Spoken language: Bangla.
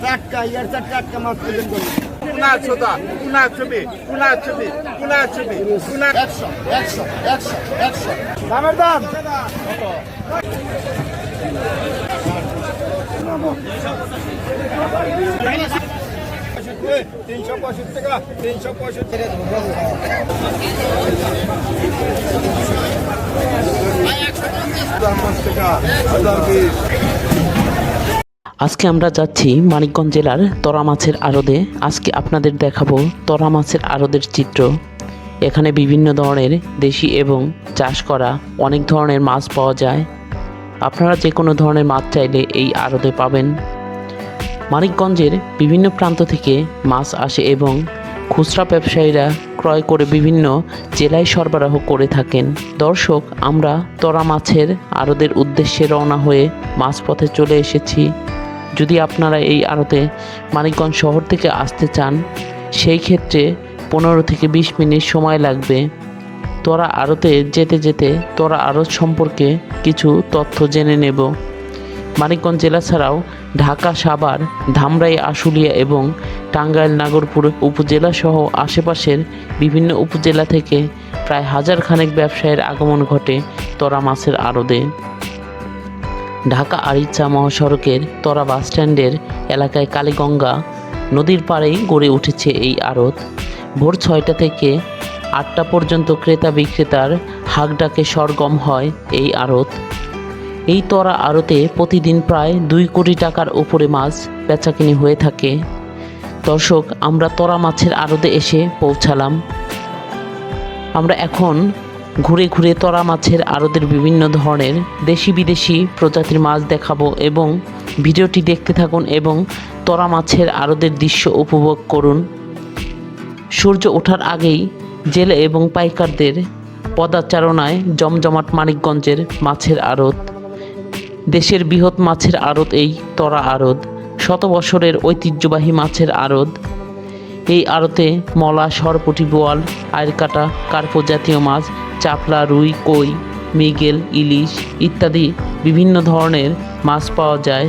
টাটকা ইয়ার টাটকা মাছ প্রেজেন্ট করি। দামের দাম 365 টাকা 365 আজকে আমরা যাচ্ছি মানিকগঞ্জ জেলার তরা মাছের আড়তে। আজকে আপনাদের দেখাবো তরা মাছের আড়তের চিত্র। এখানে বিভিন্ন ধরনের দেশি এবং চাষ করা অনেক ধরনের মাছ পাওয়া যায়। আপনারা যে কোনো ধরনের মাছ চাইলে এই আড়তে পাবেন। মানিকগঞ্জের বিভিন্ন প্রান্ত থেকে মাছ আসে এবং খুচরা ব্যবসায়ীরা ক্রয় করে বিভিন্ন জেলায় সরবরাহ করে থাকেন। দর্শক, আমরা তরা মাছের আড়তের উদ্দেশ্যে রওনা হয়ে মাঝপথে চলে এসেছি। যদি আপনারা এই আড়তে মানিকগঞ্জ শহর থেকে আসতে চান, সেই ক্ষেত্রে 15 থেকে 20 মিনিট সময় লাগবে। তরা আড়তে যেতে যেতে তরা আড়ত সম্পর্কে কিছু তথ্য জেনে নেব। মানিকগঞ্জ জেলা ছাড়াও ঢাকা, সাভার, ধামরাই, আশুলিয়া এবং টাঙ্গাইল, নাগরপুর উপজেলা সহ আশেপাশের বিভিন্ন উপজেলা থেকে প্রায় 1000 খানেক ব্যবসায়ীর আগমন ঘটে তরা মাছের আড়তে। ঢাকা আরিচা মহাসড়কের তরা বাসস্ট্যান্ডের এলাকায় কালীগঙ্গা নদীর পাড়েই গড়ে উঠেছে এই আড়ত। ভোর 6টা থেকে 8টা পর্যন্ত ক্রেতা বিক্রেতার হাঁকডাকে সরগম হয় এই আড়ত। এই তরা আড়তে প্রতিদিন প্রায় 2 কোটি টাকার উপরে মাছ বেচাকিনি হয়ে থাকে। দর্শক, আমরা তরা মাছের আড়তে এসে পৌঁছালাম। আমরা এখন ঘুরে ঘুরে তরা মাছের আড়তের বিভিন্ন ধরনের দেশি বিদেশি প্রজাতির মাছ দেখাবো এবং ভিডিওটি দেখতে থাকুন এবং তরা মাছের আড়তের দৃশ্য উপভোগ করুন। সূর্য ওঠার আগেই জেলে এবং পাইকারদের পদাচারণায় জমজমাট মানিকগঞ্জের মাছের আড়ত। দেশের বৃহৎ মাছের আড়ত এই তরা আড়ত, 100 বছরের ঐতিহ্যবাহী মাছের আড়ত। এই আড়তে মলা, সরপুঁটি, বোয়াল, আইরকাটা, কার্পো জাতীয় মাছ, চাপলা, রুই, কই, মৃগেল, ইলিশ ইত্যাদি বিভিন্ন ধরনের মাছ পাওয়া যায়।